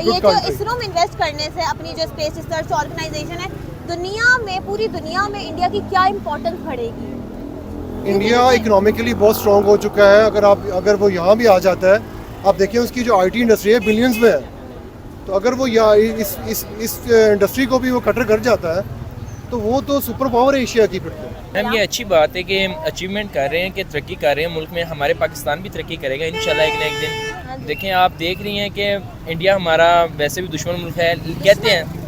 ये जो इसरो में इन्वेस्ट करने से अपनी जो स्पेस रिसर्च ऑर्गेनाइजेशन है, दुनिया में, पूरी दुनिया में इंडिया की क्या इम्पोर्टेंस बढ़ेगी? इंडिया इकोनॉमिकली बहुत स्ट्रांग हो चुका है। अगर वो यहाँ भी आ जाता है, आप देखिए उसकी जो आईटी इंडस्ट्री है बिलियंस में है। तो अगर वो यहाँ इस इंडस्ट्री को भी वो कटर कर जाता है तो वो तो सुपर पावर है एशिया की फिर तो। मैम ये अच्छी बात है कि अचीवमेंट कर रहे हैं, कि तरक्की कर रहे हैं मुल्क में। हमारे पाकिस्तान भी तरक्की करेगा इंशाल्लाह एक ना एक दिन। देखें, आप देख रही हैं कि इंडिया हमारा वैसे भी दुश्मन मुल्क है,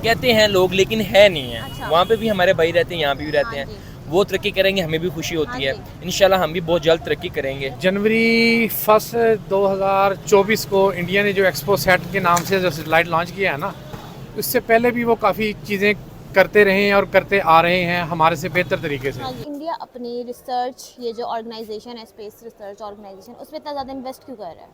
कहते हैं लोग, लेकिन है नहीं है। अच्छा। वहाँ पे भी हमारे भाई रहते हैं, यहाँ पे भी रहते हाँ हैं। जी। वो तरक्की करेंगे, हमें भी खुशी होती है। इंशाल्लाह हम भी बहुत जल्द तरक्की करेंगे। जनवरी 1 2024 को इंडिया ने जो एक्सपो सेट के नाम से जो सैटेलाइट लॉन्च किया है ना, उससे पहले भी वो काफ़ी चीज़ें करते रहे हैं और करते आ रहे हैं हमारे से बेहतर तरीके से। हाँ जी, इंडिया अपनी रिसर्च, ये जो ऑर्गेनाइजेशन है स्पेस रिसर्च ऑर्गेनाइजेशन, उसमें इतना ज़्यादा इन्वेस्ट क्यों कर रहा है?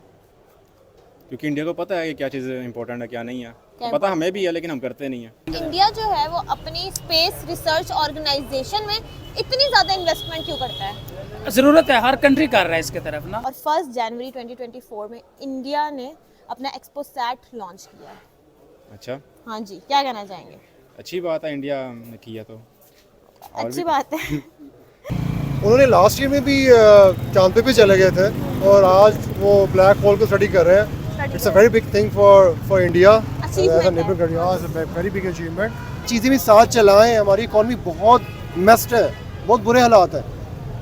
क्योंकि इंडिया को पता है कि क्या चीज़ इंपॉर्टेंट है क्या नहीं है। क्या पता हमें भी है लेकिन हम करते नहीं हैं। इंडिया जो है वो अपनी स्पेस रिसर्च ऑर्गेनाइजेशन में इतनी ज़्यादा इन्वेस्टमेंट क्यों करता है? ज़रूरत है, हर कंट्री कर रहा है इसके तरफ ना। और 1 जनवरी 2024 में इंडिया ने अपना एक्सपो सैट लॉन्च किया है। अच्छा, हाँ जी, क्या कहना चाहेंगे? अच्छी बात है इंडिया ने किया तो। और अच्छी भी बात है। उन्होंने लास्ट ईयर में भी चांद पे चले गए थे और आज वो ब्लैक होल को स्टडी कर रहे हैं। It's a very big thing for India as a neighbour country. It's a very big achievement. चीज़ें भी साथ चलाएं। हमारी इकॉनमी बहुत मेस्ड है, बहुत बुरे हालात हैं।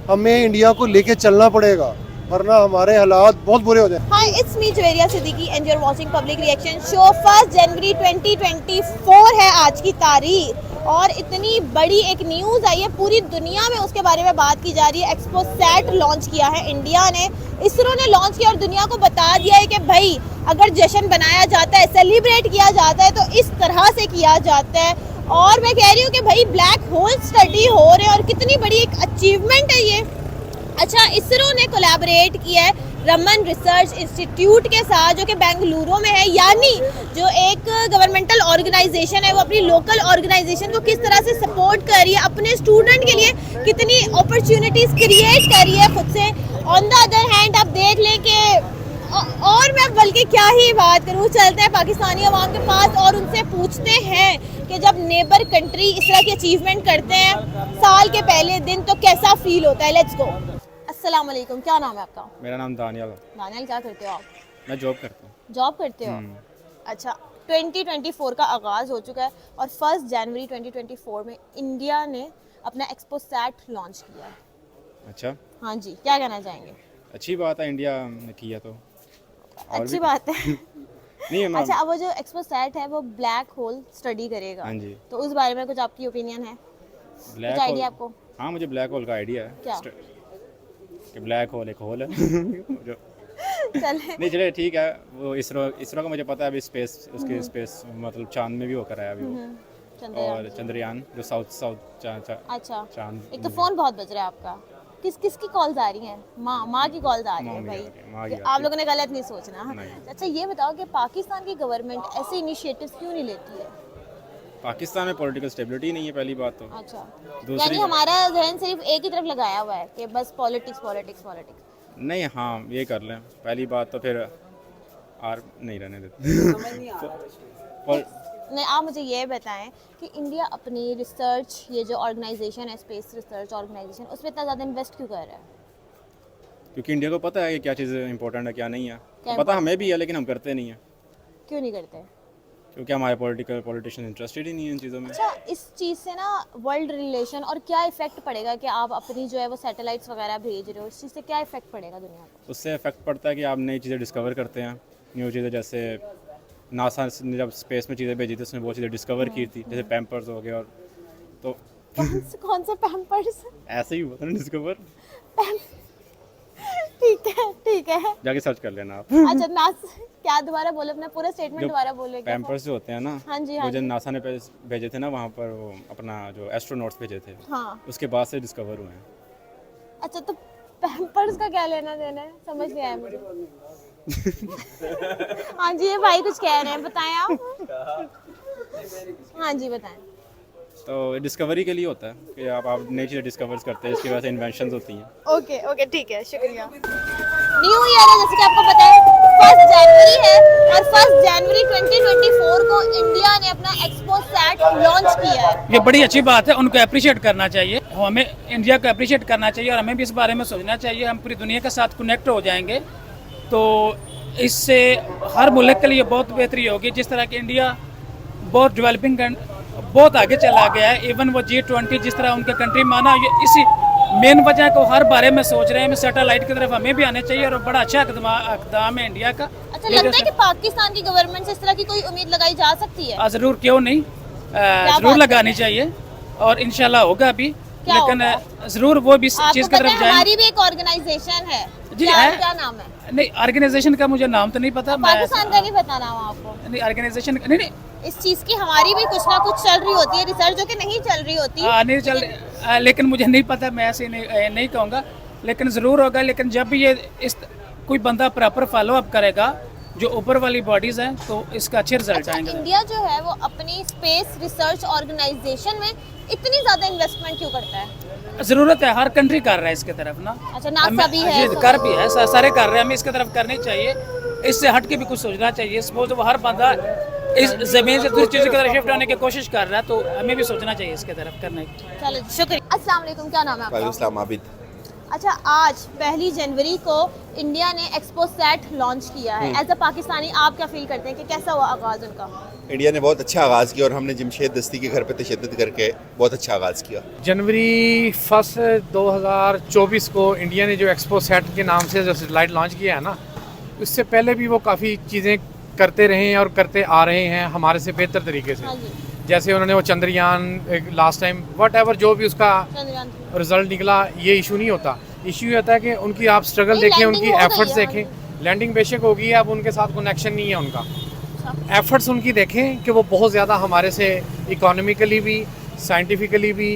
हमें इंडिया को लेके चलना पड़ेगा वरना हमारे हालात बहुत बुरे हो जाए। Hi, it's me Zweria Siddiqui and you are watching public reaction show. 1 जनवरी 2024 है आज की तारीख और इतनी बड़ी एक न्यूज़ आई है, पूरी दुनिया में उसके बारे में बात की जा रही है। एक्सपो सैट लॉन्च किया है इंडिया ने, इसरो ने लॉन्च किया और दुनिया को बता दिया है कि भाई अगर जश्न बनाया जाता है, सेलिब्रेट किया जाता है तो इस तरह से किया जाता है। और मैं कह रही हूँ कि भाई ब्लैक होल स्टडी हो रहे हैं और कितनी बड़ी एक अचीवमेंट है ये। अच्छा, इसरो ने कोलैबोरेट किया है रमन रिसर्च इंस्टीट्यूट के साथ जो कि बेंगलुरु में है, यानी जो एक गवर्नमेंटल ऑर्गेनाइजेशन है वो अपनी लोकल ऑर्गेनाइजेशन को किस तरह से सपोर्ट कर रही है, अपने स्टूडेंट के लिए कितनी अपॉर्चुनिटीज़ क्रिएट कर रही है खुद से। ऑन द अदर हैंड आप देख लें कि और मैं बल्कि क्या ही बात करूँ, चलते हैं पाकिस्तानी अवाम के पास और उनसे पूछते हैं कि जब नेबर कंट्री इस तरह की अचीवमेंट करते हैं साल के पहले दिन तो कैसा फील होता है। Let's go. अस्सलाम वालेकुम, क्या नाम है आपका? मेरा नाम दानियाल है। दानियाल, क्या करते हो आप? मैं जॉब करता हूँ। जॉब करते हो? अच्छा, 2024 का आगाज़ हो चुका है और 1 जनवरी 2024 में इंडिया ने अपना एक्सपो सैट लॉन्च किया है। अच्छा, हाँ जी, क्या कहना चाहेंगे? अच्छी बात है इंडिया ने किया तो। और अच्छी भी बात है। नहीं मैं अच्छा, अब वो जो एक्सपो सैट है वो ब्लैक होल स्टडी करेगा। हाँ जी। तो उस बारे में कुछ आपकी ओपिनियन है? ब्लैक कुछ आइडिया आपको? हाँ, मुझे ब्लैक होल का आइडिया है। क्या? कि ब्लैक होल एक होल है जो चले। नहीं चले ठीक है। वो इसरो का मुझे पता है अभी स्पेस उसके स्पेस मतलब चांद में भी होकर आया अभी वो। और चंद्रयान जो साउथ अच्छा, चांद। एक तो फोन बहुत बज रहा है आपका। किसकी कॉल्स आ रही हैं? माँ की कॉल्स आ रही है माँ भाई। की कि आती आप है। लोगों ने गलत नहीं सोचना। नहीं। अच्छा, ये बताओ कि पाकिस्तान की गवर्नमेंट ऐसे इनिशिएटिव्स क्यों नहीं लेती है? पाकिस्तान में पॉलिटिकल स्टेबिलिटी नहीं है पहली बात तो। अच्छा, दूसरी यानी हमारा जहन सिर्फ एक ही तरफ लगाया हुआ है कि बस पॉलिटिक्स पॉलिटिक्स पॉलिटिक्स। नहीं, हाँ ये कर लें पहली बात तो, फिर आर नहीं रहने देते। और नहीं, आप मुझे ये बताएं कि इंडिया अपनी रिसर्च, ये जो ऑर्गेनाइजेशन है स्पेस रिसर्च ऑर्गेनाइजेशन, उसमें इतना ज़्यादा इन्वेस्ट क्यों कर रहा है? क्योंकि इंडिया को पता है कि क्या चीज़ इंपॉर्टेंट है क्या नहीं है। क्या पता हमें भी है लेकिन हम करते नहीं हैं क्यों नहीं करते? क्योंकि हमारे पॉलिटिशियन इंटरेस्टेड ही नहीं है इन चीज़ों में। अच्छा, इस चीज़ से ना वर्ल्ड रिलेशन और क्या इफेक्ट पड़ेगा कि आप अपनी जो है वो सैटेलाइट्स वगैरह भेज रहे हो, इस चीज़ से क्या इफेक्ट पड़ेगा दुनिया को? उससे इफेक्ट पड़ता है कि आप नई चीज़ें डिस्कवर करते हैं। न्यू चीज़ें जैसे नासा ने जब स्पेस में चीज़ें भेजी थी उसने बहुत चीज़ें डिस्कवर की थी, जैसे पैम्पर्स हो गए। और तो कौन से पैम्पर्स? ऐसे ही हुआ था ना डिस्कवर। ठीक है। जाके सर्च कर लेना आप। अच्छा, क्या दोबारा बोलो, अपना पूरा स्टेटमेंट जो दोबारा बोलो एक दफा। पैम्पर्स जो होते हैं ना, हाँ जी, वो हाँ जो जी। नासा ने भेजे थे ना वहाँ पर, वो अपना जो एस्ट्रोनॉट्स भेजे थे, हाँ। उसके बाद से डिस्कवर हुए हैं। अच्छा, तो पैम्पर्स का क्या लेना देना है, समझ नहीं आया मुझे। हाँ जी, ये भाई कुछ कह रहे हैं, बताएं आप। हाँ जी, बताएं। तो डिस्कवरी के लिए होता है कि आप नई चीज़ें डिस्कवर करते हैं, इसकी वजह से इन्वेंशंस होती हैं। ओके ओके ठीक है, शुक्रिया। न्यू ईयर है, जैसे कि आपको पता है 1 जनवरी है, और 1 जनवरी 2024 को इंडिया ने अपना एक्सपो सेट लॉन्च किया है। ये बड़ी अच्छी बात है, उनको अप्रिशिएट करना चाहिए, हमें इंडिया को अप्रिशिएट करना चाहिए और हमें भी इस बारे में सोचना चाहिए। हम पूरी दुनिया के साथ कनेक्ट हो जाएंगे तो इससे हर मुल्क के लिए बहुत बेहतरी होगी। जिस तरह कि इंडिया बहुत डेवलपिंग बहुत आगे चला गया है, इवन वो G20 जिस तरह उनके कंट्री माना, ये इसी मेन वजह को हर बारे में सोच रहे हैं। सैटेलाइट की तरफ हमें भी आने चाहिए और बड़ा अच्छा इकदाम है इंडिया का। अच्छा, लगता है कि पाकिस्तान की गवर्नमेंट से इस तरह की कोई उम्मीद लगाई जा सकती है? ज़रूर, क्यों नहीं, ज़रूर लगानी चाहिए और इंशाल्लाह होगा भी, लेकिन ज़रूर वो भी चीज़ की तरफ जाए। हमारी भी एक ऑर्गेनाइजेशन है जी, क्या नाम है? नहीं, ऑर्गेनाइजेशन का मुझे नाम तो नहीं पता। पाकिस्तान का नहीं पता नाम आपको? नहीं, ऑर्गेनाइजेशन नहीं, इस चीज की हमारी भी कुछ ना कुछ चल रही होती है रिसर्च, जो कि नहीं चल रही होती। नहीं चल रही, लेकिन मुझे नहीं पता, मैं ऐसे नहीं कहूँगा, लेकिन ज़रूर होगा। लेकिन जब भी ये इस कोई बंदा प्रॉपर फॉलो अप करेगा जो ऊपर वाली बॉडीज़ हैं तो इसका अच्छे रिजल्ट आएंगे। इंडिया जो है वो अपनी स्पेस रिसर्च ऑर्गेनाइजेशन में इतनी ज़्यादा इन्वेस्टमेंट क्यों करता है? ज़रूरत है, हर कंट्री कर रहा है इसके तरफ ना। अच्छा, नासा भी है, कर भी है, सारे कर रहे हैं, हमें इसके तरफ करनी चाहिए। इससे हट के भी कुछ सोचना चाहिए। सपोज वो हर बंदा इस ज़मीन से दूसरी चीज़ों की तरफ शिफ्ट होने की कोशिश कर रहा है तो हमें भी सोचना चाहिए इसके तरफ करने की। चलो, शुक्रिया। अस्सलाम वालेकुम, क्या नाम है आपका? वालेकुम आबिद। अच्छा, आज 1 जनवरी को इंडिया ने एक्सपो सेट लॉन्च किया है। एज अ पाकिस्तानी आप क्या फील करते हैं कि कैसा हुआ आगाज़ उनका? इंडिया ने बहुत अच्छा आगाज़ किया और हमने जमशेद दस्ती के घर पे तशद्दुद करके बहुत अच्छा आगाज़ किया। जनवरी 1 2024 को इंडिया ने जो एक्सपो सेट के नाम से जो सैटेलाइट लॉन्च किया है ना, उससे पहले भी वो काफ़ी चीज़ें करते रहे हैं और करते आ रहे हैं हमारे से बेहतर तरीके से। हाँ जी, जैसे उन्होंने वो Chandrayaan last time what ever जो भी उसका चंद्रयान। रिजल्ट निकला, ये इशू नहीं होता। इशू ये होता है कि उनकी आप स्ट्रगल नहीं, देखें, लैंडिंग उनकी हो गई एफर्ट्स है, देखें। लैंडिंग बेशक होगी, अब उनके साथ कनेक्शन नहीं है उनका। एफर्ट्स उनकी देखें कि वो बहुत ज़्यादा हमारे से इकोनॉमिकली भी, साइंटिफिकली भी,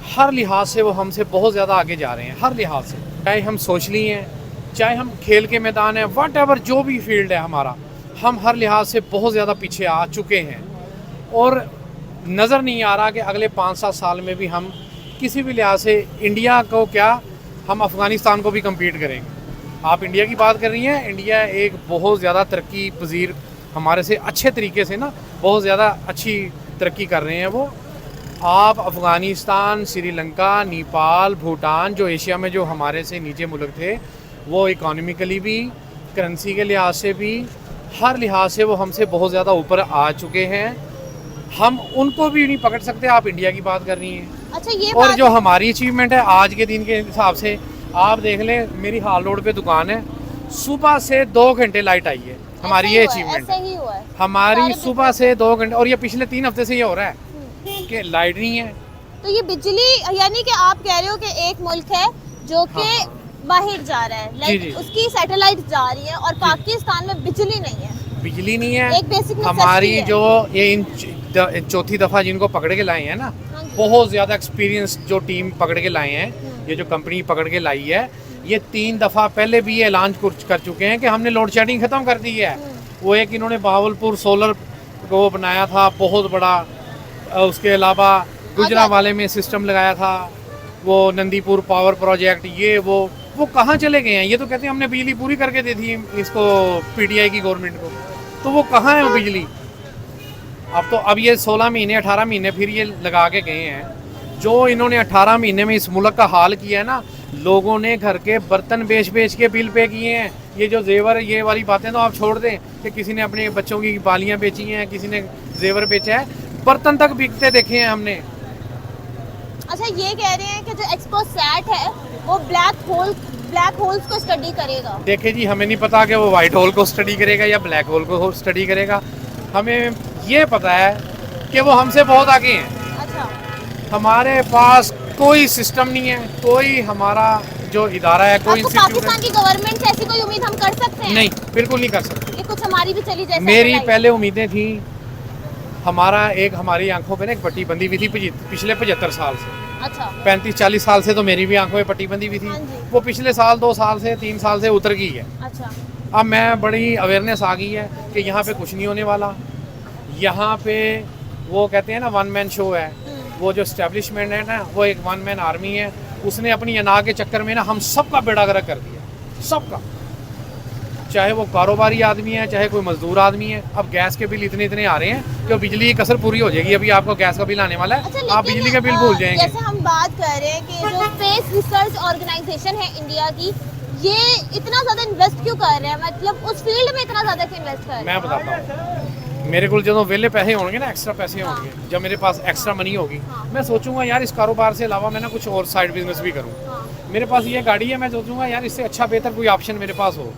हर लिहाज से वो हमसे बहुत ज़्यादा आगे जा रहे हैं, हर लिहाज से। चाहे हम सोशली हैं, चाहे हम खेल के मैदान हैं, वट एवर जो भी फील्ड है हमारा, हम हर लिहाज से बहुत ज़्यादा पीछे आ चुके हैं। और नज़र नहीं आ रहा कि अगले 5-7 साल में भी हम किसी भी लिहाज से इंडिया को क्या, हम अफ़गानिस्तान को भी कम्पीट करेंगे। आप इंडिया की बात कर रही हैं, इंडिया एक बहुत ज़्यादा तरक्की पजीर, हमारे से अच्छे तरीके से ना बहुत ज़्यादा अच्छी तरक्की कर रहे हैं वो। आप अफ़गानिस्तान, श्रीलंका, नेपाल, भूटान, जो एशिया में जो हमारे से नीचे मुल्क थे, वो इकोनॉमिकली भी, करेंसी के लिहाज से भी, हर लिहाज से वो हमसे बहुत ज़्यादा ऊपर आ चुके हैं। हम उनको भी नहीं पकड़ सकते। आप इंडिया की बात कर रही हैं। अच्छा, ये और बात जो हमारी अचीवमेंट है आज के दिन के हिसाब से, आप देख लें, मेरी हाल रोड पे दुकान है, सुबह से 2 घंटे लाइट आई है। हमारी ये अचीवमेंट ऐसा ही हुआ है हमारी सारे सुबह से 2 घंटे, और ये पिछले 3 हफ्ते से ये हो रहा है कि लाइट नहीं है। तो ये बिजली, यानी कि आप कह रहे हो कि एक मुल्क है जो कि बाहर जा रहा है, जी, लाइक जी। उसकी सैटेलाइट जा रही है और पाकिस्तान में बिजली नहीं है। बिजली नहीं है, एक बेसिक हमारी necessity है। जो ये चौथी दफ़ा जिनको पकड़ के लाए हैं ना, हाँ जी। बहुत ज़्यादा एक्सपीरियंस जो टीम पकड़ के लाए हैं, ये जो कंपनी पकड़ के लाई है, ये 3 दफ़ा पहले भी ये ऐलान कर चुके हैं कि हमने लोड शेडिंग ख़त्म कर दी है। वो एक इन्होंने बहावलपुर सोलर को बनाया था बहुत बड़ा, उसके अलावा गुजरावाले में सिस्टम लगाया था, वो नंदीपुर पावर प्रोजेक्ट, ये वो कहाँ चले गए हैं? ये तो कहते हैं हमने बिजली पूरी करके दी थी इसको, पीटीआई की गवर्नमेंट को, तो वो कहाँ है वो बिजली? अब ये 16 महीने 18 महीने फिर ये लगा के गए हैं। जो इन्होंने 18 महीने में इस मुल्क का हाल किया है ना, लोगों ने घर के बर्तन बेच के बिल पे किए हैं। ये जो जेवर, ये वाली बातें तो आप छोड़ दें कि किसी ने अपने बच्चों की बालियाँ बेची हैं, किसी ने जेवर बेचा है, बर्तन तक बिकते देखे हैं हमने। अच्छा, ये कह रहे हैं कि जो एक्सपो सेट है वो ब्लैक होल्स को स्टडी करेगा। देखे जी, हमें नहीं पता कि वो वाइट होल को स्टडी करेगा या ब्लैक होल को स्टडी करेगा। हमें ये पता है कि वो हमसे बहुत आगे हैं। अच्छा, हमारे पास कोई सिस्टम नहीं है, कोई हमारा जो इदारा है, कोई आपको इंस्टीट्यूट पाकिस्तान की गवर्नमेंट से ऐसी कोई उम्मीद हम कर सकते हैं? नहीं, बिल्कुल नहीं कर सकते। ये कुछ हमारी भी चली जाए। मेरी satellite। पहले उम्मीदें थी, हमारी आंखों पे ना एक पट्टी बंदी हुई थी पिछले 75 साल से। अच्छा, 35-40 साल से तो मेरी भी आंखों में पट्टी बंदी हुई थी। हाँ जी। वो पिछले साल 2 साल से 3 साल से उतर गई है। अच्छा, अब मैं बड़ी अवेयरनेस आ गई है कि यहाँ पे कुछ नहीं होने वाला। यहाँ पे वो कहते हैं ना, 1 मैन शो है, वो जो इस्टेब्लिशमेंट है ना, वो एक वन मैन आर्मी है। उसने अपनी अना के चक्कर में ना हम सबका बेड़ा गर्क कर दिया, सबका, चाहे वो कारोबारी आदमी है, चाहे कोई मजदूर आदमी है। अब गैस के बिल इतने इतने आ रहे हैं कि बिजली की कसर पूरी हो जाएगी। अभी आपको गैस का बिल आने वाला है, अच्छा, आप बिजली का बिल भूल जाएंगे। जैसे हम बात कर रहे हैं कि जो स्पेस रिसर्च ऑर्गेनाइजेशन है इंडिया की, ये इतना ज़्यादा इन्वेस्ट क्यों कर रहे हैं, मतलब उस फील्ड में इतना ज़्यादा क्यों इन्वेस्ट कर रहे हैं? मैं बताता हूँ, मेरे को जो वेले पैसे होंगे ना, एक्स्ट्रा पैसे होंगे, जब मेरे पास एक्स्ट्रा मनी होगी, मैं सोचूंगा यार इस कारोबार से अलावा मैं ना कुछ और साइड बिजनेस भी करूँ। मेरे पास ये गाड़ी है, मैं सोचूंगा यार इससे अच्छा बेहतर कोई ऑप्शन मेरे पास हो।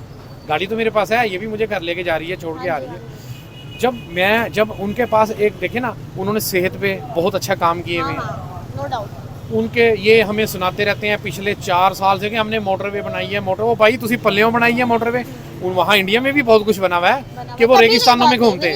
गाड़ी तो मेरे पास है, ये भी मुझे घर लेके जा रही है, छोड़ के आ रही है। जब उनके पास एक देखे ना, उन्होंने सेहत पे बहुत अच्छा काम किए हुए हैं, नो डाउट। उनके ये हमें सुनाते रहते हैं पिछले 4 साल से कि हमने मोटरवे बनाई है। मोटरवे भाई तुसी पल्लेों बनाई है मोटरवे, वहाँ इंडिया में भी बहुत कुछ बना हुआ है कि वो रेगिस्तानों में घूमते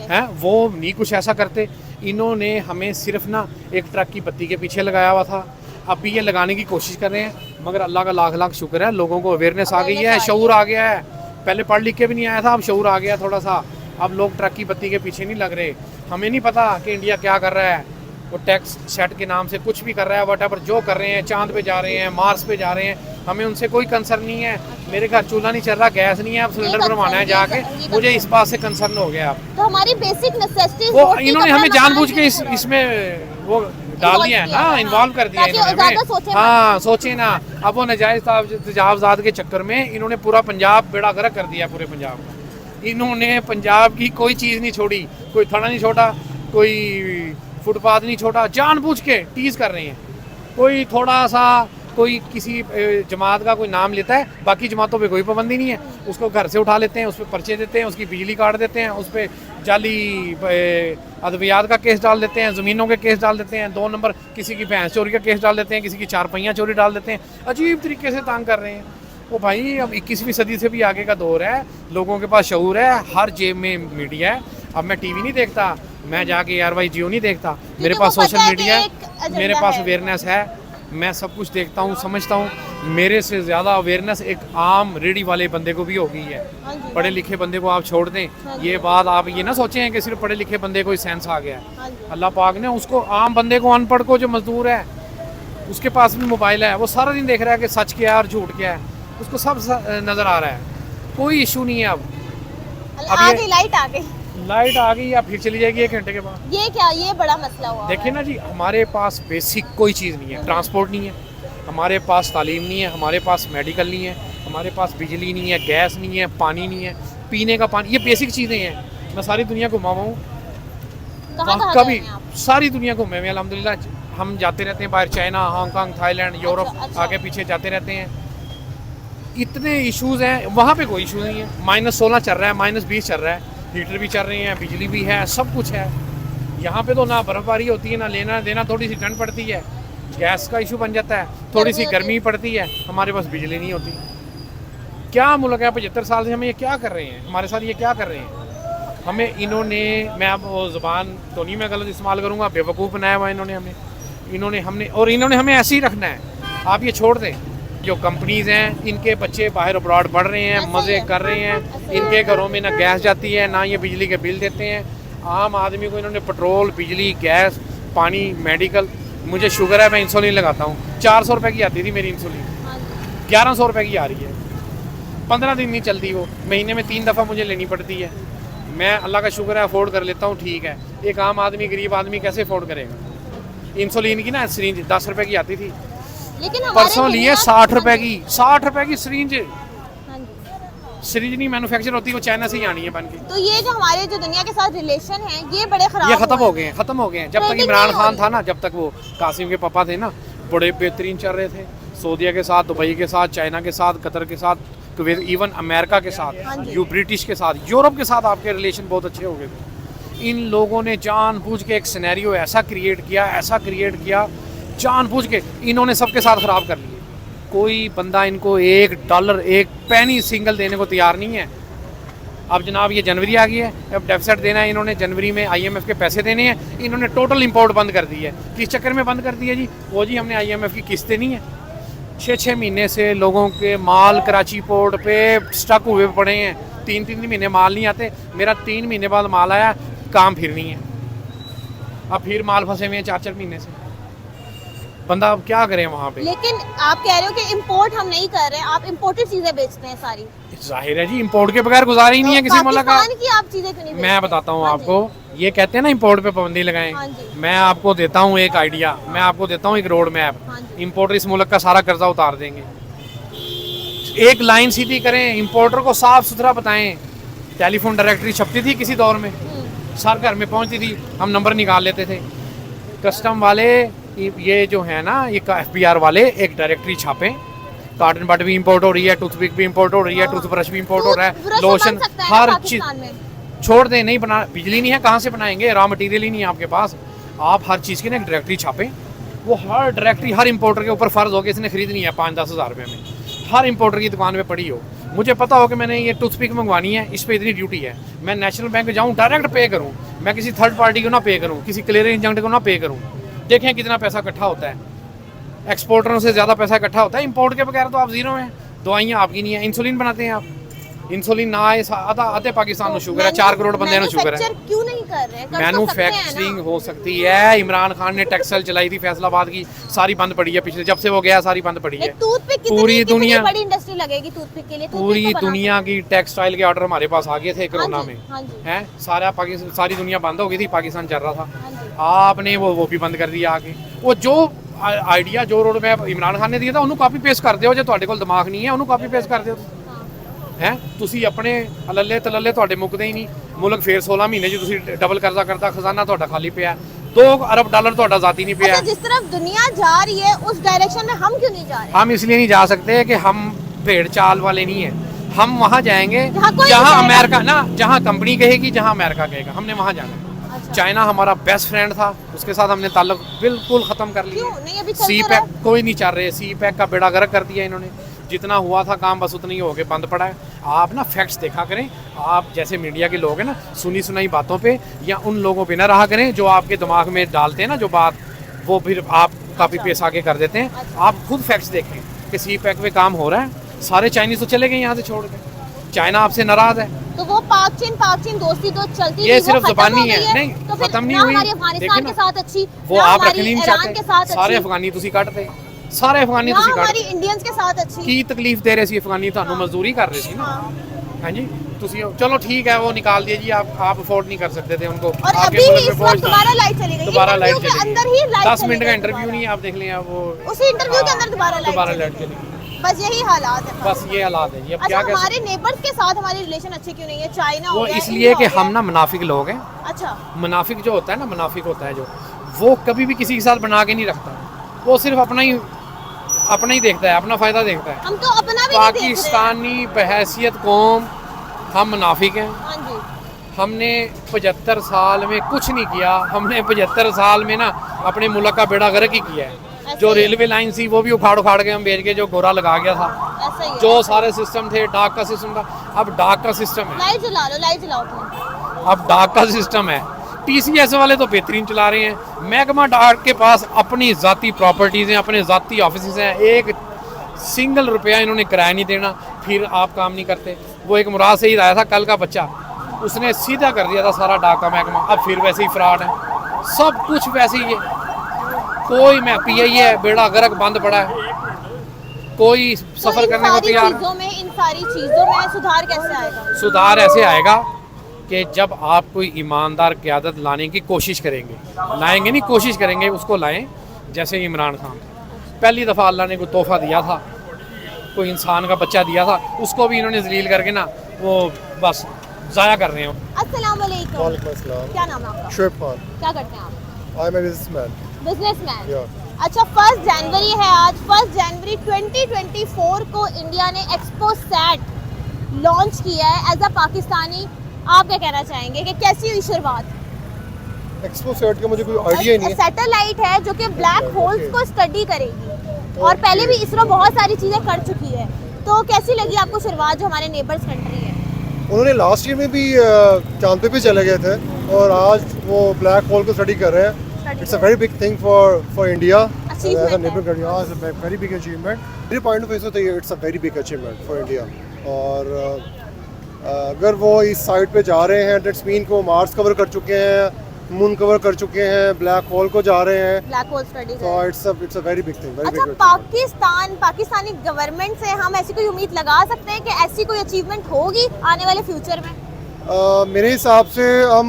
हैं, वो नहीं कुछ ऐसा करते। इन्होंने हमें सिर्फ ना एक ट्रक की बत्ती के पीछे लगाया हुआ था, अब भी ये लगाने की कोशिश कर रहे हैं, मगर अल्लाह का लाख लाख शुक्र है, लोगों को अवेयरनेस आ गई है, शऊर आ गया है। पहले पढ़ लिख के भी नहीं आया था, अब शऊर आ गया थोड़ा सा। अब लोग ट्रक की बत्ती के पीछे नहीं लग रहे। हमें नहीं पता कि इंडिया क्या कर रहा है, वो टैक्स सेट के नाम से कुछ भी कर रहा है, वटएवर जो कर रहे हैं, चांद पे जा रहे हैं, मार्स पे जा रहे हैं, हमें उनसे कोई कंसर्न नहीं है। मेरे घर चूल्हा नहीं चल रहा, गैस नहीं है, अब सिलेंडर भरवाना है जाके, मुझे इस बात से कंसर्न हो गया। तो हमारी बेसिक नेसेसिटीज वो इन्होंने हमें जानबूझ के इसमें वो डाल दिया है ना, इन्वॉल्व कर दिया इन्होंने हमें। हाँ, सोचे ना, अब वो नजायज तजावजात के चक्कर में इन्होंने पूरा पंजाब बेड़ा गर्क कर दिया, पूरे पंजाब का। इन्होंने पंजाब की कोई चीज़ नहीं छोड़ी, कोई थड़ा नहीं छोड़ा, कोई फुटपाथ नहीं छोड़ा, जानबूझ के टीज कर रहे हैं। कोई थोड़ा सा कोई किसी जमात का कोई नाम लेता है, बाकी जमातों पे कोई पाबंदी नहीं है, उसको घर से उठा लेते हैं, उस पर पर्चे देते हैं, उसकी बिजली काट देते हैं, उस पर जाली अद्वियात का केस डाल देते हैं, ज़मीनों के केस डाल देते हैं, 2 नंबर किसी की भैंस चोरी का केस डाल देते हैं, किसी की 4 पहियाँ चोरी डाल देते हैं, अजीब तरीके से तंग कर रहे हैं। वो भाई अब 21वीं सदी से भी आगे का दौर है, लोगों के पास शऊर है, हर जेब में मीडिया है। अब मैं टीवी नहीं देखता, मैं जाके यार भाई जियो नहीं देखता, मेरे पास सोशल मीडिया है, मेरे पास अवेयरनेस है, मैं सब कुछ देखता हूँ, समझता हूँ। मेरे से ज़्यादा अवेयरनेस एक आम रेडी वाले बंदे को भी हो गई है। पढ़े लिखे बंदे को आप छोड़ दें, ये बात आप ये ना सोचें कि सिर्फ पढ़े लिखे बंदे को ही सेंस आ गया है। अल्लाह पाक ने उसको, आम बंदे को, अनपढ़ को, जो मजदूर है, उसके पास भी मोबाइल है, वो सारा दिन देख रहा है कि सच क्या है और झूठ क्या है, उसको सब नज़र आ रहा है, कोई इशू नहीं है। अब लाइट आ गई या फिर चली जाएगी 1 घंटे के बाद। ये क्या, ये बड़ा मसला हुआ। देखिए ना जी, हमारे पास बेसिक कोई चीज़ नहीं है, ट्रांसपोर्ट नहीं है, हमारे पास तालीम नहीं है, हमारे पास मेडिकल नहीं है, हमारे पास बिजली नहीं है, गैस नहीं है, पानी नहीं है, पीने का पानी, ये बेसिक चीज़ें हैं। मैं सारी दुनिया घुमा हुआ हूँ, कभी सारी दुनिया घूमे हुए अल्हम्दुलिल्लाह। हम जाते रहते हैं बाहर, चाइना, हांगकांग, थाईलैंड, यूरोप, आगे पीछे जाते रहते हैं। इतने इश्यूज़ हैं, वहाँ पे कोई इशू नहीं है। -16 चल रहा है, -20 चल रहा है, हीटर भी चल रहे हैं, बिजली भी है, सब कुछ है। यहाँ पे तो ना बर्फबारी होती है, ना लेना देना, थोड़ी सी ठंड पड़ती है, गैस का इशू बन जाता है, थोड़ी सी गर्मी पड़ती है, हमारे पास बिजली नहीं होती। क्या मुल्क है, 75 साल से हमें ये क्या कर रहे हैं, हमारे साथ ये क्या कर रहे हैं। हमें इन्होंने, मैं अब वो ज़ुबान तो नहीं मैं गलत इस्तेमाल करूँगा, बेवकूफ़ बनाया हुआ इन्होंने हमें, इन्होंने हमें ऐसे ही रखना है। आप ये छोड़ दें, जो कंपनीज़ हैं, इनके बच्चे बाहर अब्रॉड पढ़ रहे हैं, मज़े कर रहे हैं, इनके घरों में ना गैस जाती है, ना ये बिजली के बिल देते हैं। आम आदमी को इन्होंने पेट्रोल, बिजली, गैस, पानी, मेडिकल, मुझे शुगर है, मैं इंसुलिन लगाता हूँ, 400 रुपये की आती थी मेरी इंसुलिन, 1100 रुपये की आ रही है, 15 दिन नहीं चलती, वो महीने में 3 दफ़ा मुझे लेनी पड़ती है। मैं अल्लाह का शुक्र है अफोर्ड कर लेता हूँ, ठीक है। एक आम आदमी, गरीब आदमी कैसे अफोर्ड करेगा। इंसुलिन की ना सिरिंज 10 रुपये की आती थी, लेकिन परसों लिए 60 रुपये की, 60 रुपये की सिरिंज। सिरिंज नहीं मैन्युफैक्चर होती, वो चाइना से ही आनी है बन के। तो ये जो हमारे जो दुनिया के साथ रिलेशन हैं, ये बड़े खराब, ये खत्म हो गए हैं। जब तक इमरान खान था ना, जब तक वो कासिम के पापा थे ना, बड़े बेहतरीन चल रहे थे, सऊदीया के साथ, दुबई के साथ, चाइना के साथ, कतर के साथ, कुवैत, इवन अमेरिका के साथ, ब्रिटिश के साथ, यूरोप के साथ आपके रिलेशन बहुत अच्छे हो गए थे। इन लोगों ने जानबूझ के एक सिनेरियो ऐसा क्रिएट किया, जानबूझ के इन्होंने सबके साथ ख़राब कर लिए। कोई बंदा इनको $1, 1 पैनी सिंगल देने को तैयार नहीं है। अब जनाब ये जनवरी आ गई है, अब डेफिसिट देना है इन्होंने, जनवरी में IMF के पैसे देने हैं, इन्होंने टोटल इंपोर्ट बंद कर दी है। किस चक्कर में बंद कर दी है जी? वो जी हमने IMF की किस्तें नहीं है, 6-6 महीने से लोगों के माल कराची पोर्ट पे स्टक हुए पड़े हैं, 3-3 महीने माल नहीं आते। मेरा 3 महीने बाद माल आया, काम फिर नहीं है। अब फिर माल फंसे हुए हैं 4-4 महीने से, बंदा अब क्या करे वहाँ पे। लेकिन आप कह रहे हो कि इंपोर्ट हम नहीं कर रहे हैं, आप इंपोर्टेड चीजें बेचते हैं सारी। जाहिर है जी, इंपोर्ट के बगैर गुजारा ही नहीं है किसी मुल्क का। पाकिस्तान की आप चीजें क्यों नहीं बेचते? मैं बताता हूँ हाँ आपको, ये कहते हैं ना इंपोर्ट पे पाबंदी लगाएं, हाँ जी। मैं आपको देता हूँ एक आइडिया, मैं आपको देता हूँ एक रोड मैप। हाँ जी। इंपोर्टर इस मुल्क का सारा कर्जा उतार देंगे। एक लाइन सीधी करें, इंपोर्टर को साफ सुथरा बताएं। टेलीफोन डायरेक्टरी छपती थी किसी दौर में, सर घर में पहुंचती थी, हम नंबर निकाल लेते थे। कस्टम वाले ये जो है ना, ये FBR वाले एक डायरेक्टरी छापें, कार्टन बट भी इंपोर्ट हो रही है, टूथपिक भी इंपोर्ट हो रही है, टूथब्रश भी इंपोर्ट हो रहा है, लोशन, हर चीज छोड़ दें। नहीं बना, बिजली नहीं है, कहाँ से बनाएंगे, रॉ मटेरियल ही नहीं है आपके पास। आप हर चीज़ की ना एक डायरेक्टरी छापें, वो हर डायरेक्टरी हर इंपोर्टर के ऊपर फ़र्ज हो कि इसने खरीदनी है 5-10 हज़ार रुपये में, हर इंपोर्टर की दुकान पे पड़ी हो। मुझे पता हो कि मैंने ये टूथपिक मंगवानी है, इस पर इतनी ड्यूटी है, मैं नेशनल बैंक जाऊँ डायरेक्ट पे करूँ, मैं किसी थर्ड पार्टी को ना पे करूँ, किसी क्लियरिंग एजेंट को ना पे करूँ। देखें कितना पैसा इकट्ठा होता है, एक्सपोर्टरों से ज़्यादा पैसा इकट्ठा होता है। इंपोर्ट के बगैर तो आप जीरो हैं, दवाइयाँ आपकी नहीं है। इंसुलिन बनाते हैं आप, इंसुलिन ना आए आधे पाकिस्तान में शुगर है, 4 करोड़ बंदे में शुगर है। क्यों नहीं कर रहे? मैन्युफैक्चरिंग हो सकती है। इमरान खान ने टेक्सटाइल चलाई थी फैसलाबाद की, सारी बंद पड़ी है, पिछले जब से वो गया सारी बंद पड़ी है। पूरी दुनिया, बड़ी इंडस्ट्री लगेगी टूथपिक के लिए, पूरी दुनिया की टेक्सटाइल के ऑर्डर हमारे पास आ गए थे कोरोना में, हैं सारा पाकिस्तान, सारी दुनिया बंद हो गई थी, पाकिस्तान चल रहा था। आपने वो भी बंद कर दिया आके। वो जो आइडिया जो रोड मैप इमरान खान ने दिया था ਉਹਨੂੰ ਕਾਪੀ ਪੇਸਟ ਕਰ ਦਿਓ, ਜੇ ਤੁਹਾਡੇ ਕੋਲ ਦਿਮਾਗ ਨਹੀਂ ਹੈ ਉਹਨੂੰ ਕਾਪੀ ਪੇਸਟ ਕਰ ਦਿਓ ਹੈ। ਤੁਸੀਂ ਆਪਣੇ ਅਲੱਲੇ ਤਲੱਲੇ ਤੁਹਾਡੇ ਮੁੱਕਦੇ ਹੀ ਨਹੀਂ। ਮੁਲਕ ਫੇਰ 16 ਮਹੀਨੇ 'ਚ ਤੁਸੀਂ ਡਬਲ ਕਰਜ਼ਾ ਕਰਦਾ, ਖਜ਼ਾਨਾ ਤੁਹਾਡਾ ਖਾਲੀ ਪਿਆ, $2 अरब ਤੁਹਾਡਾ ਜ਼ਾਤੀ नहीं ਪਿਆ। जिस तरफ दुनिया जा रही है उस डायरेक्शन में हम क्यों नहीं जा रहे? हम इसलिए नहीं जा सकते कि हम भेड़ चाल वाले नहीं हैं। हम वहाँ जाएंगे जहाँ अमेरिका ना, जहाँ कंपनी कहेगी, जहाँ अमेरिका कहेगा, हमने वहाँ जाना है। चाइना हमारा बेस्ट फ्रेंड था, उसके साथ हमने ताल्लुक बिल्कुल ख़त्म कर लिया। सी पैक कोई नहीं चल रहे, सी पैक का बेड़ा गर्क कर दिया इन्होंने। जितना हुआ था काम बस उतना ही हो गया, बंद पड़ा है। आप ना फैक्ट्स देखा करें, आप जैसे मीडिया के लोग हैं ना, सुनी सुनाई बातों पे या उन लोगों पे ना रहा करें जो आपके दिमाग में डालते हैं ना जो बात, वो फिर आप कापी पेस्ट आगे कर देते हैं। आप खुद फैक्ट्स देखें कि सी पैक पे काम हो रहा है। सारे चाइनीज तो चले गए यहाँ से छोड़ के, चाइना आपसे नाराज है। तो वो पाक चीन दोस्ती तो चलती ये सिर्फ जुबानी है, नहीं तो खत्म नहीं हुई। अफगानिस्तान के साथ अच्छी, वो आप रखनी नहीं चाहते, सारे अफगानी तुसी कटते, सारे अफगानी तुसी हमारी कटते। इंडियंस के साथ अच्छी की तकलीफ दे रहे सी अफगानी, ਤੁਹਾਨੂੰ मजदूरी कर रहे सी ना। हाँ जी, तुसी चलो ठीक है, वो निकाल दिए जी, आप अफोर्ड नहीं कर सकते थे उनको। और अभी ही इस वक्त दोबारा लाइट चली गई, दोबारा लाइट चली अंदर ही लाइट 10 मिनट का इंटरव्यू नहीं, आप देख लें, वो उसी इंटरव्यू के अंदर दोबारा लाइट चली। बस यही हालात है, बस ये हालात है। अब क्या हमारे नेबर्स के साथ हमारी रिलेशन अच्छे क्यों नहीं है? चाइना वो इसलिए कि हम ना मुनाफिक लोग हैं। अच्छा, मुनाफिक जो होता है ना, मुनाफिक होता है जो, वो कभी भी किसी के साथ बना के नहीं रखता, वो सिर्फ अपना ही देखता है, अपना फ़ायदा देखता है। हम तो अपना भी पाकिस्तानी बहैसियत कौम हम मुनाफिक हैं। हाँ जी, हमने 75 साल में कुछ नहीं किया, हमने 75 साल में ना अपने मुल्क का बेड़ा गर्क ही किया है। जो रेलवे लाइन थी वो भी उखाड़ के हम बेच के, जो गोरा लगा गया था, ऐसा ही है। जो सारे सिस्टम थे, डाक का सिस्टम था, अब डाक का सिस्टम है, लाइट जलाओ तुम। अब डाक का सिस्टम है। TCS वाले तो बेहतरीन चला रहे हैं। महकमा डाक के पास अपनी ज़ाती प्रॉपर्टीज़ हैं, अपने ज़ाती ऑफिस हैं, एक सिंगल रुपया इन्होंने किराया नहीं देना, फिर आप काम नहीं करते। वो एक मुराद से ही आया था कल का बच्चा, उसने सीधा कर दिया था सारा डाक का महकमा, अब फिर वैसे ही फ्रॉड है, सब कुछ वैसे ही है। कोई मैं PI है, बेड़ा गर्क बंद पड़ा है, कोई सफ़र करने को तैयार। इन सारी चीज़ों में सुधार कैसे आएगा? सुधार ऐसे आएगा कि जब आप कोई ईमानदार क़यादत लाने की कोशिश करेंगे, लाएंगे नहीं, कोशिश करेंगे, उसको लाएं। जैसे इमरान खान, पहली दफ़ा अल्लाह ने कोई तोहफ़ा दिया था, कोई इंसान का बच्चा दिया था, उसको भी इन्होंने जलील करके ना वो बस ज़ाया कर रहे हो। अस्सलाम वालेकुम। वालेकुम अस्सलाम। क्या नाम है आपका? शुएब खान। क्या करते हैं आप? I am a businessman. Businessman. अच्छा, 1 जनवरी है आज। 1 जनवरी 2024 को इंडिया ने एक्सपो सैट लॉन्च किया है। एज अ पाकिस्तानी आप क्या कहना चाहेंगे कि कैसी हुई शुरुआत? एक्सपो सैट का मुझे कोई आइडिया ही नहीं है। सैटेलाइट है जो कि ब्लैक होल्स को स्टडी करेगी, और पहले भी इसरो बहुत सारी चीज़ें कर चुकी है। तो कैसी लगी आपको शुरुआत, जो हमारे नेबर्स कंट्री है? उन्होंने लास्ट ईयर में भी चांद पे भी चले गए थे, और आज वो ब्लैक होल को स्टडी कर रहे हैं। It's a very big thing for India as a neighbour country. It's a very big achievement. मेरे पॉइंट ऑफ व्यू से तो ये it's a very big achievement for India. और अगर वो इस साइड पे जा रहे हैं, दैट्स मीन को मार्स कवर कर चुके हैं, मून कवर कर चुके हैं, ब्लैक होल को जा रहे हैं। Black hole study So it's a very big thing, very अच्छा, big thing. पाकिस्तानी गवर्नमेंट से हम ऐसी कोई उम्मीद लगा सकते हैं कि ऐसी कोई अचीवमेंट होगी आने वाले फ्यूचर में? मेरे हिसाब से हम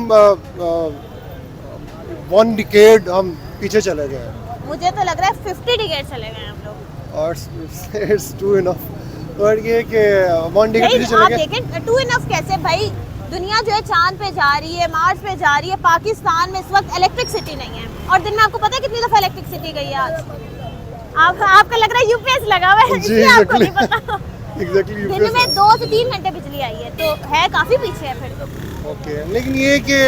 1 डिकेड हम पीछे चले गए हैं मुझे तो लग रहा है 50 डिकेड चले गए हम लोग। और it's too enough। और ये कि 1 डिकेड पीछे चले आप गए। देखें टू इनफ कैसे भाई, दुनिया जो है चांद पे जा रही है, मार्स पे जा रही है, पाकिस्तान में इस वक्त इलेक्ट्रिसिटी नहीं है। और दिन में आपको पता है कितनी दफा इलेक्ट्रिसिटी गई है आज? आपका लग रहा है यूपीएस लगा हुआ है, जी, इसलिए आपको नहीं पता। Exactly, दिन में 2 से 3 घंटे बिजली आई है, तो है काफी पीछे है फिर तो। ओके, लेकिन ये कि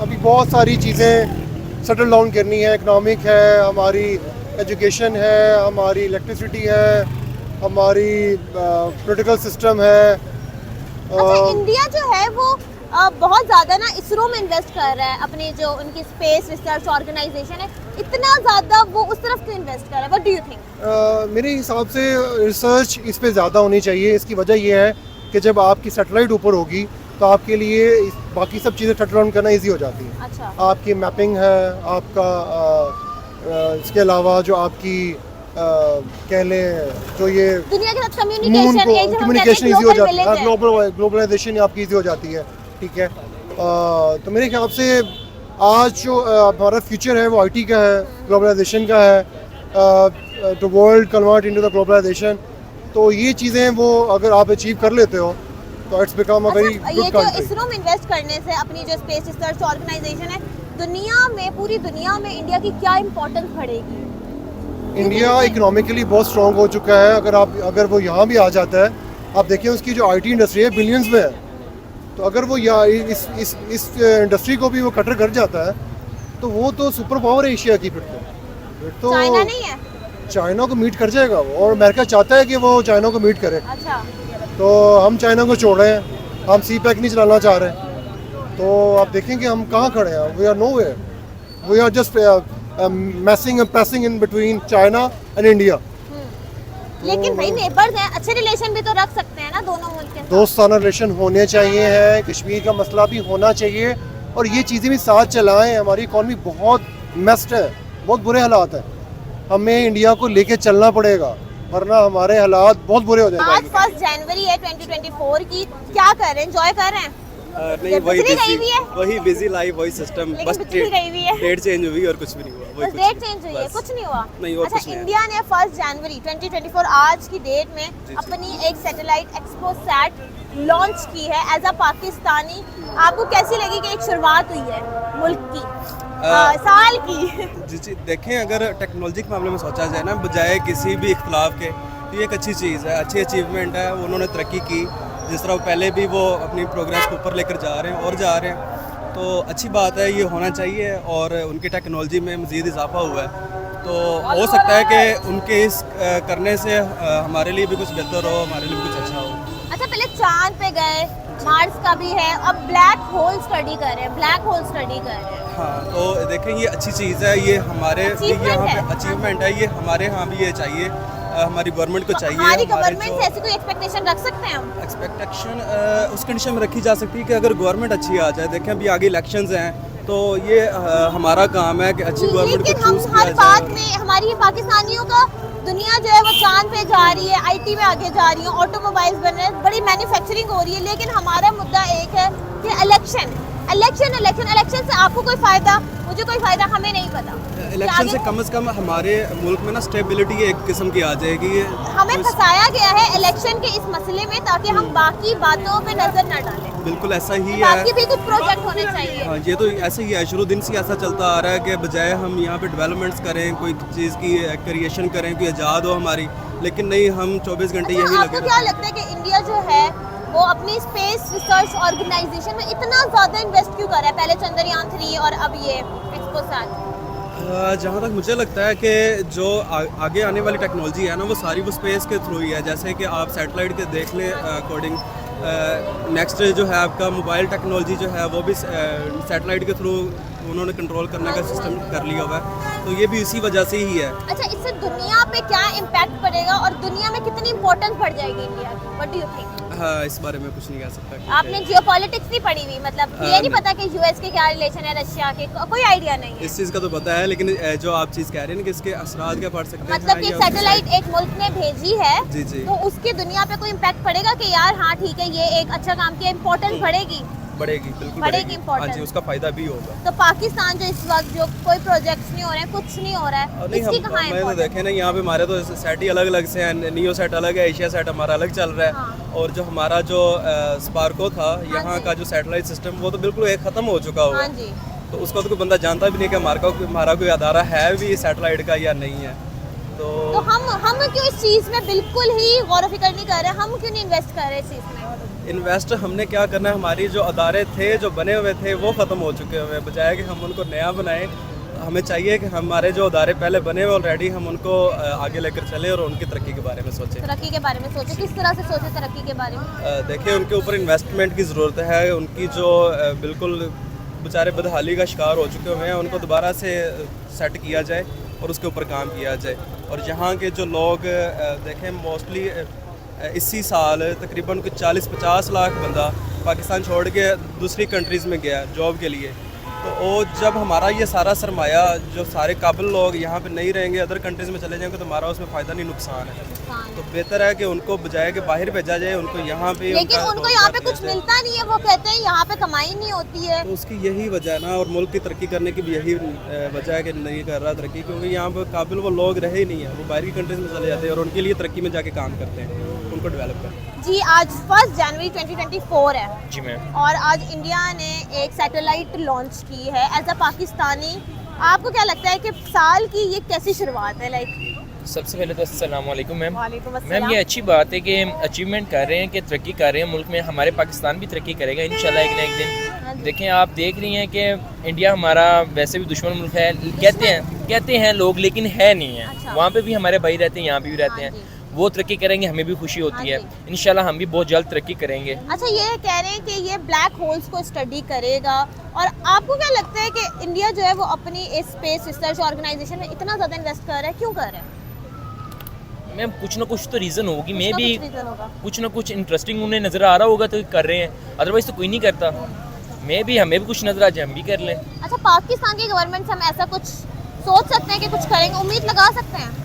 अभी बहुत सारी चीज़ें सेटल डाउन करनी है। इकोनॉमिक है, हमारी एजुकेशन है, हमारी इलेक्ट्रिसिटी है, हमारी पॉलिटिकल सिस्टम है। अच्छा, इंडिया जो है वो बहुत ज़्यादा ना इसरो में इन्वेस्ट कर रहा है, अपनी जो उनकी स्पेस रिसर्च ऑर्गेनाइजेशन है, इतना ज़्यादा वो उस तरफ क्यों इन्वेस्ट कर रहा है? What do you think? मेरे हिसाब से रिसर्च इस पे ज़्यादा होनी चाहिए। इसकी वजह ये है कि जब आपकी सैटेलाइट ऊपर होगी तो आपके लिए बाकी सब चीज़ें सेटल डाउन करना ईजी हो जाती है। अच्छा, आपकी मैपिंग है, आपका इसके अलावा जो आपकी कह लें जो ये दुनिया के साथ मून कम्युनिकेशन, को ये जो हम कम्युनिकेशन कहते हैं ईजी हो ग्लोबल जाती है, विलेज है। ग्लोबलाइजेशन आपकी ईजी हो जाती है। ठीक है, तो मेरे ख्याल से आज जो हमारा फ्यूचर है वो आईटी का है, ग्लोबलाइजेशन का है, the world convert into the globalisation. तो ये चीज़ें वो अगर आप अचीव कर लेते हो तो इट्स बिकम अ वेरी अच्छा, गुड ये जो कंट्री। इसरो में इन्वेस्ट करने से अपनी जो स्पेस रिसर्च ऑर्गेनाइजेशन है, दुनिया में, पूरी दुनिया में इंडिया की क्या इम्पोर्टेंस बढ़ेगी? इंडिया इकोनॉमिकली बहुत स्ट्रॉन्ग हो चुका है। अगर वो यहाँ भी आ जाता है, आप देखिए उसकी जो आईटी इंडस्ट्री है बिलियंस में है। तो अगर वो यहाँ इस इंडस्ट्री को भी वो कटर कर जाता है तो वो तो सुपर पावर है एशिया की। फिर तो चाइना नहीं है? चाइना को मीट कर जाएगा वो, और अमेरिका चाहता है कि वो चाइना को मीट करे। अच्छा, तो हम चाइना को छोड़ रहे हैं, हम सी पैक नहीं चलाना चाह रहे। तो आप देखेंगे हम कहाँ खड़े हैं। We are no way, we are just passing in between China and India। लेकिन भाई नेबर्स हैं, अच्छे रिलेशन भी तो रख सकते हैं ना दोनों मुल्क के साथ। दोस्ताना रिलेशन होने चाहिए हैं, कश्मीर का मसला भी होना चाहिए और ये चीज़ें भी साथ चलाएं। हमारी इकॉनमी बहुत मेस्ड है, बहुत बुरे हालात हैं, हमें इंडिया को लेके चलना पड़ेगा वरना हमारे हालात बहुत बुरे हो जाएंगे। आज 1 जनवरी है 2024 की, क्या कर रहे हैं? एंजॉय कर रहे हैं? नहीं, ये वही बिजली गई हुई है? वही बिजी लाइफ, वही सिस्टम। लेकिन बस बिजली गई हुई है। डेट चेंज हुई और कुछ भी नहीं हुआ। वही बस कुछ डेट नहीं, चेंज हुई है, बस। कुछ नहीं हुआ। नहीं, और अच्छा, कुछ नहीं है। इंडिया ने 1 जनवरी 2024 आज की डेट में अपनी एक सैटेलाइट एक्सपोसैट लॉन्च की है एज अ पाकिस्तानी। आपको कैसी लगी कि एक शुरुआत हुई है मुल्क की, साल की? जी, देखें, अगर टेक्नोलॉजी के मामले में सोचा जाए ना, बजाय किसी भी इख्तलाफ के, तो ये एक अच्छी चीज़ है, अच्छी अचीवमेंट है। उन्होंने तरक्की की, जिस तरह पहले भी वो अपनी प्रोग्रेस को ऊपर लेकर जा रहे हैं और जा रहे हैं, तो अच्छी बात है, ये होना चाहिए। और उनकी टेक्नोलॉजी में मज़ीद इजाफा हुआ है, तो हो सकता है कि उनके इस करने से हमारे लिए भी कुछ बेहतर हो, हमारे लिए भी कुछ अच्छा हो। अच्छा, पहले चांद पे गए, मार्स का भी है, अब ब्लैक होल स्टडी कर रहे हैं, ब्लैक होल स्टडी कर रहे हैं। हाँ, तो देखें, ये अच्छी चीज़ है, ये हमारे Achievement यहाँ है। पे अचीवमेंट है, ये हमारे यहाँ भी ये चाहिए, हमारी गवर्नमेंट को चाहिए। हमारी हमारे गवर्नमेंट जो से ऐसी कोई एक्सपेक्टेशन रख सकते हैं हम? एक्सपेक्टेशन उस कंडीशन में रखी जा सकती है कि अगर गवर्नमेंट अच्छी आ जाए। देखें, अभी आगे इलेक्शंस हैं, तो ये हमारा काम है कि अच्छी गवर्नमेंट लेकिन को हम चूज़ हर किया बात जाए। में, हमारी पाकिस्तानियों का दुनिया जो है वो चांद पे जा रही है, आईटी में आगे जा रही है, ऑटोमोबाइल्स बन रहे हैं, बड़ी मैन्युफैक्चरिंग हो रही है, लेकिन हमारा मुद्दा एक है कि इलेक्शन से आपको कोई फायदा, मुझे कोई फायदा, हमें नहीं पता। इलेक्शन से कम हमारे मुल्क में ना स्टेबिलिटी एक किस्म की आ जाएगी। हमें फंसाया गया है इलेक्शन के इस मसले में ताकि हम बाकी बातों पे नजर न डालें। बिल्कुल ऐसा ही है। बाकी भी कुछ प्रोजेक्ट होने चाहिए। हाँ, ये तो ऐसे ही है, शुरू दिन से ऐसा चलता आ रहा है कि बजाय हम यहाँ पे डेवलपमेंट्स करें, कोई चीज़ की क्रिएशन करें, कोई आज़ाद हो हमारी, लेकिन नहीं, हम 24 घंटे यही अच्छा, लगे आपको क्या लगता है कि इंडिया जो है वो अपनी स्पेस रिसर्च ऑर्गेनाइजेशन में इतना ज़्यादा इन्वेस्ट क्यों कर रहा है? पहले चंद्रयान 3 और अब ये एक्सपोसैट। जहाँ तक मुझे लगता है कि जो आगे आने वाली टेक्नोलॉजी है ना, वो सारी वो स्पेस के थ्रू ही है। जैसे कि आप सैटेलाइट के देख लें अकॉर्डिंग, नेक्स्ट जो है आपका मोबाइल टेक्नोलॉजी जो है वो भी सैटेलाइट के थ्रू उन्होंने कंट्रोल करने का सिस्टम कर लिया हुआ है। तो ये भी इसी वजह से ही है। अच्छा, इससे दुनिया पे क्या इम्पैक्ट पड़ेगा और दुनिया में कितनी इंपॉर्टेंस बढ़ जाएगी इंडिया की? What do you think? हाँ, इस बारे में कुछ नहीं कह सकता क्योंकि- आपने जियोपॉलिटिक्स नहीं पढ़ी हुई, मतलब ये नहीं पता कि यूएस के क्या रिलेशन है रशिया के? कोई आइडिया नहीं है इस चीज़ का तो पता है, लेकिन जो आप चीज़ कह रहे हैं कि इसके असरात क्या पड़ सकते हैं, मतलब कि या सैटेलाइट एक मुल्क ने भेजी है जी जी तो उसके दुनिया पे कोई इम्पैक्ट पड़ेगा कि यार हाँ ठीक है ये एक अच्छा काम किया, इम्पोर्टेंस बढ़ेगी? बढ़ेगी, बिल्कुल बढ़ेगी बढ़ेगी। importance। हाँ जी, उसका फायदा भी होगा। तो पाकिस्तान जो इस वक्त जो कोई प्रोजेक्ट्स नहीं हो रहे हैं, कुछ नहीं हो रहा है, नहीं, इसकी हम कहाँ मैं तो इम्पोर्टेंस? देखे ना, यहाँ पे हमारे तो सेट ही अलग अलग से हैं। नियो सेट अलग है, एशिया सेट हमारा अलग चल रहा है। हाँ। और जो हमारा जो स्पार्को था यहाँ जी। का जो सैटेलाइट सिस्टम, वो तो बिल्कुल एक ख़त्म हो चुका हुआ हाँ है। जी। तो उसका तो कोई बंदा जानता भी नहीं कि हमारा कोई अदारा है भी सैटेलाइट का या नहीं है। तो तो हम क्यों इस चीज़ में बिल्कुल ही गौर व फिक्र नहीं कर रहे? हम क्यों नहीं इन्वेस्ट कर रहे इस चीज़ में? इन्वेस्ट हमने क्या करना है, हमारी जो अदारे थे जो बने हुए थे वो ख़त्म हो चुके हुए हैं, बजाय कि हम उनको नया बनाएं। हमें चाहिए कि हमारे जो अदारे पहले बने हुए ऑलरेडी, हम उनको आगे लेकर चलें और उनकी तरक्की के बारे में सोचें। तरक्की के बारे में सोचे, किस तरह से सोचे तरक्की के बारे में? देखिए, उनके ऊपर इन्वेस्टमेंट की ज़रूरत है। उनकी जो बिल्कुल बेचारे बदहाली का शिकार हो चुके हुए हैं, उनको दोबारा से सेट किया जाए और उसके ऊपर काम किया जाए। और यहाँ के जो लोग देखें, मोस्टली इसी साल तकरीबन कुछ 40-50 लाख बंदा पाकिस्तान छोड़ के दूसरी कंट्रीज़ में गया जॉब के लिए। तो वो जब हमारा ये सारा सरमाया, जो सारे काबिल लोग यहाँ पे नहीं रहेंगे, अदर कंट्रीज़ में चले जाएंगे, तो हमारा उसमें फ़ायदा नहीं नुकसान है। तो बेहतर है कि उनको बजाय के बाहर भेजा जाए, उनको यहाँ पे लेकिन उनका उनको यहाँ पे रोज़गार कुछ दिया जाए। मिलता नहीं है, वो कहते हैं यहाँ पे कमाई नहीं होती है। तो उसकी यही वजह है ना, और मुल्क की तरक्की करने की भी यही वजह है कि नहीं कर रहा तरक्की, क्योंकि यहाँ पर काबिल वो लोग रहे ही नहीं है। वो बाहर की कंट्रीज़ में चले जाते हैं और उनके लिए तरक्की में जाके काम करते हैं, उनको डेवलप करते हैं। जी, आज 1 जनवरी 2024 है जी मैम। और आज इंडिया ने एक सैटेलाइट लॉन्च की है एज अ पाकिस्तानी। आपको क्या लगता है कि साल की ये कैसी शुरुआत है? लाइक सबसे पहले तो अस्सलाम वालेकुम मैम। वालेकुम मैम, अस्सलाम। ये अच्छी बात है कि अचीवमेंट कर रहे हैं, कि तरक्की कर रहे हैं मुल्क में। हमारे पाकिस्तान भी तरक्की करेगा इंशाल्लाह एक ना एक हाँ दिन। जी। देखें, आप देख रही हैं कि इंडिया हमारा वैसे भी दुश्मन मुल्क है, कहते हैं लोग, लेकिन है नहीं है। अच्छा। वहाँ पे भी हमारे भाई रहते हैं, यहाँ पे भी रहते हाँ हैं। जी। वो तरक्की करेंगे, हमें भी खुशी होती है। हाँ इंशाल्लाह हम भी बहुत जल्द तरक्की करेंगे। अच्छा, ये कह रहे हैं कि ये ब्लैक होल्स को स्टडी करेगा, और आपको क्या लगता है कि इंडिया जो है वो अपनी इस स्पेस रिसर्च ऑर्गेनाइजेशन में इतना ज़्यादा इन्वेस्ट कर रहा है, क्यों कर रहा है? मैम, कुछ ना कुछ तो रीज़न होगी, मे उसका भी कुछ reason होगा। कुछ ना कुछ इंटरेस्टिंग उन्हें नज़र आ रहा होगा तो कर रहे हैं, अदरवाइज़ तो कोई नहीं करता। मे भी हमें भी कुछ नज़र आ जाए, हम भी कर लें। अच्छा, पाकिस्तान की गवर्नमेंट से हम ऐसा कुछ सोच सकते हैं कि कुछ करेंगे, उम्मीद लगा सकते हैं?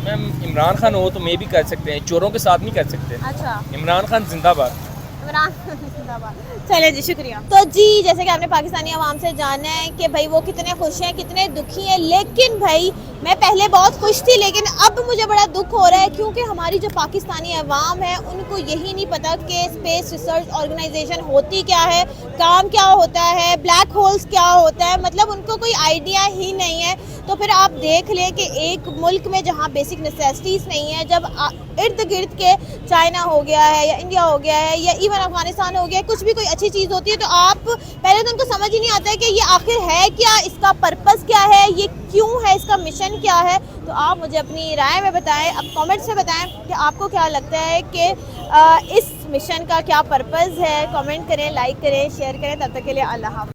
मैम, इमरान खान हो तो मे भी कर सकते हैं, चोरों के साथ नहीं कर सकते। अच्छा, इमरान खान जिंदाबाद। इमरान जिंदाबाद। चले जी, शुक्रिया। तो जी, जैसे कि आपने पाकिस्तानी आवाम से जाना है कि भाई वो कितने खुश हैं, कितने दुखी हैं। लेकिन भाई मैं पहले बहुत खुश थी, लेकिन अब मुझे बड़ा दुख हो रहा है, क्योंकि हमारी जो पाकिस्तानी आवाम है उनको यही नहीं पता कि स्पेस रिसर्च ऑर्गेनाइजेशन होती क्या है, काम क्या होता है, ब्लैक होल्स क्या होता है, मतलब उनको कोई आइडिया ही नहीं है। तो फिर आप देख लें कि एक मुल्क में जहाँ बेसिक नेसेसिटीज़ नहीं है, जब इर्द गिर्द के चाइना हो गया है या इंडिया हो गया है या इवन अफगानिस्तान हो गया है, कुछ भी कोई अच्छी चीज़ होती है तो आप पहले तो उनको समझ ही नहीं आता है कि ये आखिर है क्या, इसका पर्पस क्या है, ये क्यों है, इसका मिशन क्या है। तो आप मुझे अपनी राय में बताएं, अब कमेंट्स में बताएं कि आपको क्या लगता है कि इस मिशन का क्या पर्पस है। कमेंट करें, लाइक करें, शेयर करें। तब तक के लिए अल्लाह हाफ़िज़।